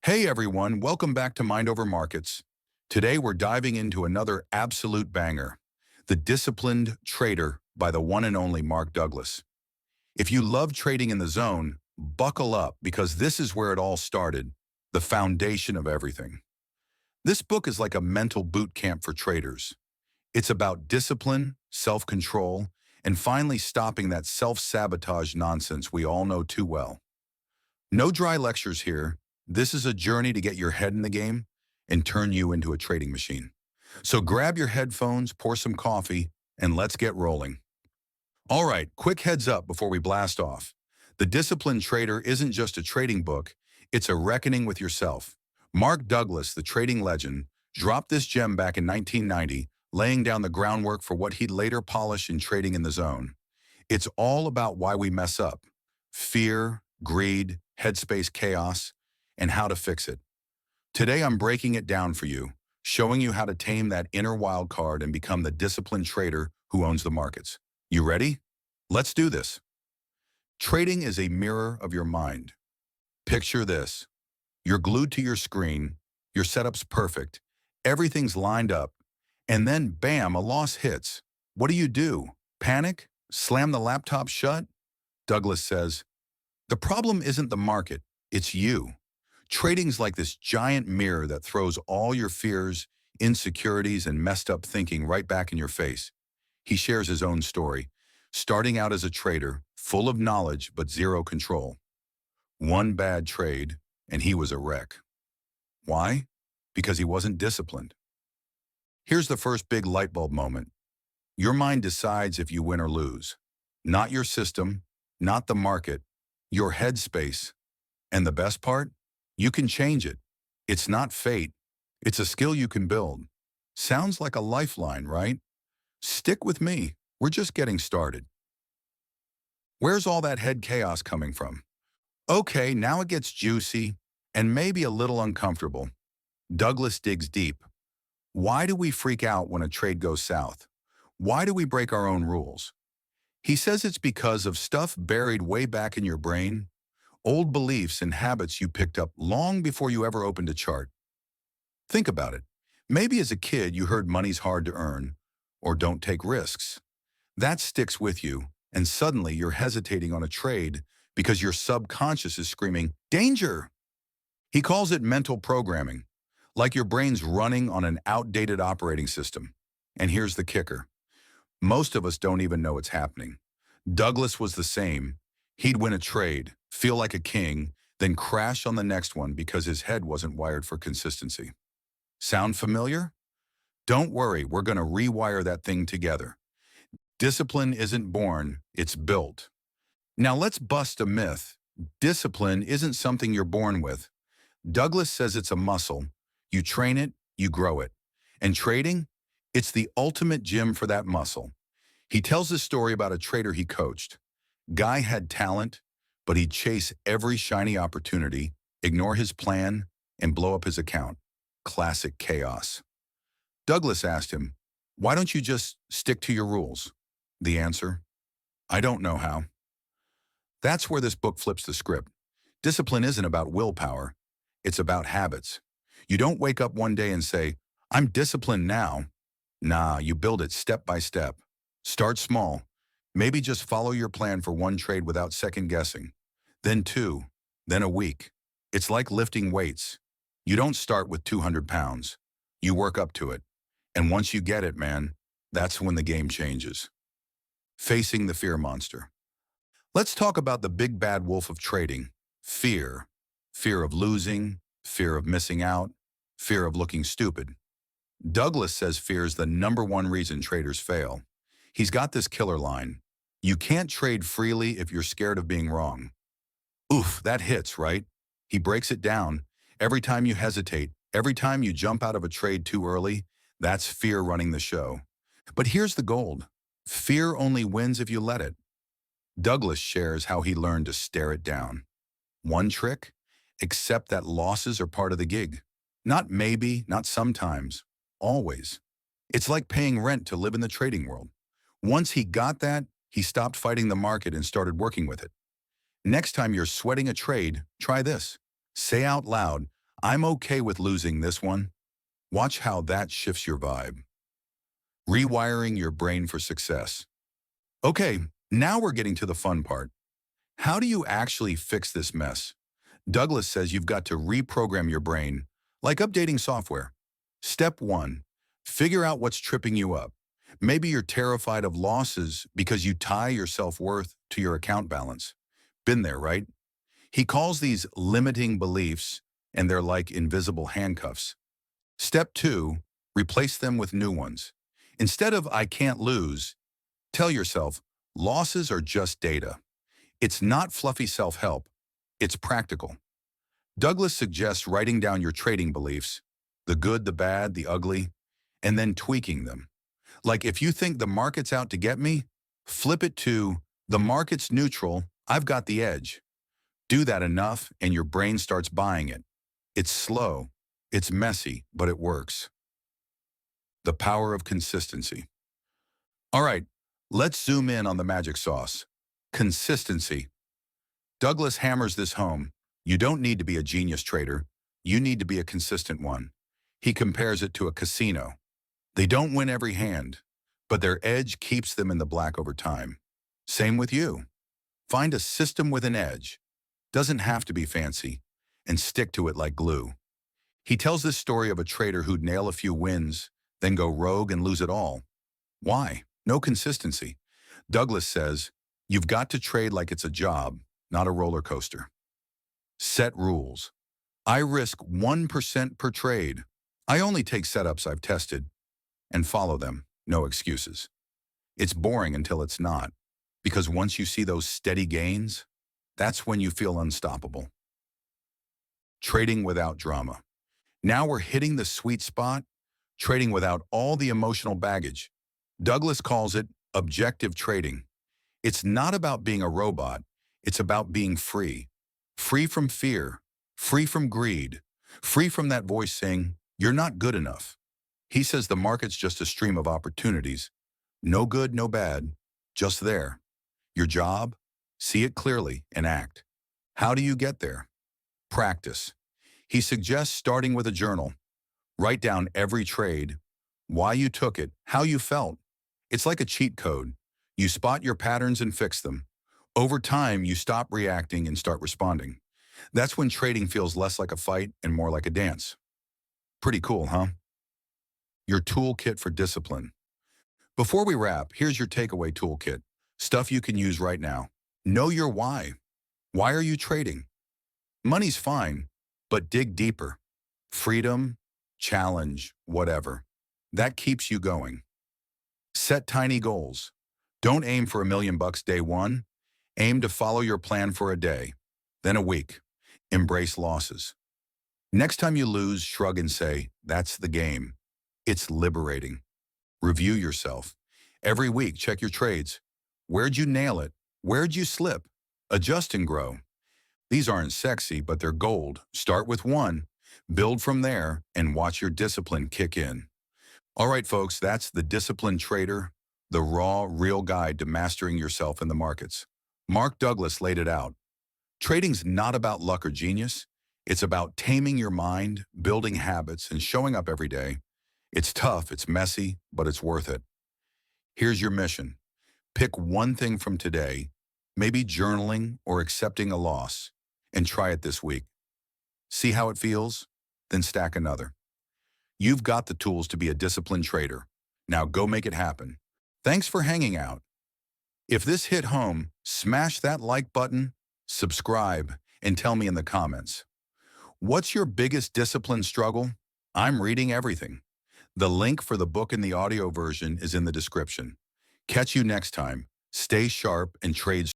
Hey everyone, welcome back to Mind Over Marketz. Today we're diving into another absolute banger, The Disciplined Trader by the one and only Mark Douglas. If you love trading in the zone, buckle up because this is where it all started, the foundation of everything. This book is like a mental boot camp for traders. It's about discipline, self-control, and finally stopping that self-sabotage nonsense we all know too well. No dry lectures here. This is a journey to get your head in the game and turn you into a trading machine. So grab your headphones, pour some coffee, and let's get rolling. All right, quick heads up before we blast off. The Disciplined Trader isn't just a trading book, it's a reckoning with yourself. Mark Douglas, the trading legend, dropped this gem back in 1990, laying down the groundwork for what he'd later polish in Trading in the Zone. It's all about why we mess up: fear, greed, headspace chaos, and how to fix it. Today I'm breaking it down for you, showing you how to tame that inner wild card and become the disciplined trader who owns the markets. You ready? Let's do this. Trading is a mirror of your mind. Picture this. You're glued to your screen, your setup's perfect, everything's lined up, and then bam, a loss hits. What do? Panic? Slam the laptop shut? Douglas says, the problem isn't the market, it's you. Trading's like this giant mirror that throws all your fears, insecurities, and messed up thinking right back in your face. He shares his own story, starting out as a trader, full of knowledge but zero control. One bad trade, and he was a wreck. Why? Because he wasn't disciplined. Here's the first big light bulb moment. Your mind decides if you win or lose. Not your system, not the market, your headspace. And the best part? You can change it. It's not fate. It's a skill you can build. Sounds like a lifeline, right? Stick with me. We're just getting started. Where's all that head chaos coming from? Okay, now it gets juicy and maybe a little uncomfortable. Douglas digs deep. Why do we freak out when a trade goes south? Why do we break our own rules? He says it's because of stuff buried way back in your brain, old beliefs and habits you picked up long before you ever opened a chart. Think about it. Maybe as a kid you heard money's hard to earn, or don't take risks. That sticks with you, and suddenly you're hesitating on a trade because your subconscious is screaming, danger! He calls it mental programming, like your brain's running on an outdated operating system. And here's the kicker. Most of us don't even know it's happening. Douglas was the same. He'd win a trade, feel like a king, then crash on the next one because his head wasn't wired for consistency. Sound familiar? Don't worry, we're going to rewire that thing together. Discipline isn't born, it's built. Now let's bust a myth. Discipline isn't something you're born with. Douglas says it's a muscle. You train it, you grow it. And trading? It's the ultimate gym for that muscle. He tells a story about a trader he coached. Guy had talent, but he'd chase every shiny opportunity, ignore his plan, and blow up his account. Classic chaos. Douglas asked him, why don't you just stick to your rules? The answer, I don't know how. That's where this book flips the script. Discipline isn't about willpower. It's about habits. You don't wake up one day and say, I'm disciplined now. Nah, you build it step by step. Start small. Maybe just follow your plan for one trade without second guessing. Then two, then a week. It's like lifting weights. You don't start with 200 pounds. You work up to it. And once you get it, man, that's when the game changes. Facing the fear monster. Let's talk about the big bad wolf of trading, fear. Fear of losing, fear of missing out, fear of looking stupid. Douglas says fear is the #1 reason traders fail. He's got this killer line. You can't trade freely if you're scared of being wrong. Oof, that hits, right? He breaks it down. Every time you hesitate, every time you jump out of a trade too early, that's fear running the show. But here's the gold. Fear only wins if you let it. Douglas shares how he learned to stare it down. One trick? Accept that losses are part of the gig. Not maybe, not sometimes, always. It's like paying rent to live in the trading world. Once he got that, he stopped fighting the market and started working with it. Next time you're sweating a trade, try this. Say out loud, I'm okay with losing this one. Watch how that shifts your vibe. Rewiring your brain for success. Okay, now we're getting to the fun part. How do you actually fix this mess? Douglas says you've got to reprogram your brain, like updating software. Step 1. Figure out what's tripping you up. Maybe you're terrified of losses because you tie your self-worth to your account balance. Been there, right? He calls these limiting beliefs, and they're like invisible handcuffs. Step 2. Replace them with new ones. Instead of "I can't lose," tell yourself, losses are just data. It's not fluffy self-help. It's practical. Douglas suggests writing down your trading beliefs, the good, the bad, the ugly, and then tweaking them. Like, if you think the market's out to get me, flip it to "the market's neutral, I've got the edge." Do that enough and your brain starts buying it. It's slow, it's messy, but it works. The power of consistency. All right, let's zoom in on the magic sauce. Consistency. Douglas hammers this home. You don't need to be a genius trader. You need to be a consistent one. He compares it to a casino. They don't win every hand, but their edge keeps them in the black over time. Same with you. Find a system with an edge. Doesn't have to be fancy, and stick to it like glue. He tells this story of a trader who'd nail a few wins, then go rogue and lose it all. Why? No consistency. Douglas says, you've got to trade like it's a job, not a roller coaster. Set rules. I risk 1% per trade. I only take setups I've tested and follow them, no excuses. It's boring until it's not, because once you see those steady gains, that's when you feel unstoppable. Trading without drama. Now we're hitting the sweet spot, trading without all the emotional baggage. Douglas calls it objective trading. It's not about being a robot, it's about being free. Free from fear, free from greed, free from that voice saying, you're not good enough. He says the market's just a stream of opportunities. No good, no bad, just there. Your job? See it clearly and act. How do you get there? Practice. He suggests starting with a journal. Write down every trade, why you took it, how you felt. It's like a cheat code. You spot your patterns and fix them. Over time, you stop reacting and start responding. That's when trading feels less like a fight and more like a dance. Pretty cool, huh? Your toolkit for discipline. Before we wrap, here's your takeaway toolkit. Stuff you can use right now. Know your why. Why are you trading? Money's fine, but dig deeper. Freedom, challenge, whatever. That keeps you going. Set tiny goals. Don't aim for $1 million day one. Aim to follow your plan for a day, then a week. Embrace losses. Next time you lose, shrug and say, that's the game. It's liberating. Review yourself. Every week, check your trades. Where'd you nail it? Where'd you slip? Adjust and grow. These aren't sexy, but they're gold. Start with one, build from there, and watch your discipline kick in. All right, folks, that's The Disciplined Trader, the raw, real guide to mastering yourself in the markets. Mark Douglas laid it out. Trading's not about luck or genius. It's about taming your mind, building habits, and showing up every day. It's tough, it's messy, but it's worth it. Here's your mission. Pick one thing from today, maybe journaling or accepting a loss, and try it this week. See how it feels? Then stack another. You've got the tools to be a disciplined trader. Now go make it happen. Thanks for hanging out. If this hit home, smash that like button, subscribe, and tell me in the comments. What's your biggest discipline struggle? I'm reading everything. The link for the book and the audio version is in the description. Catch you next time. Stay sharp and trade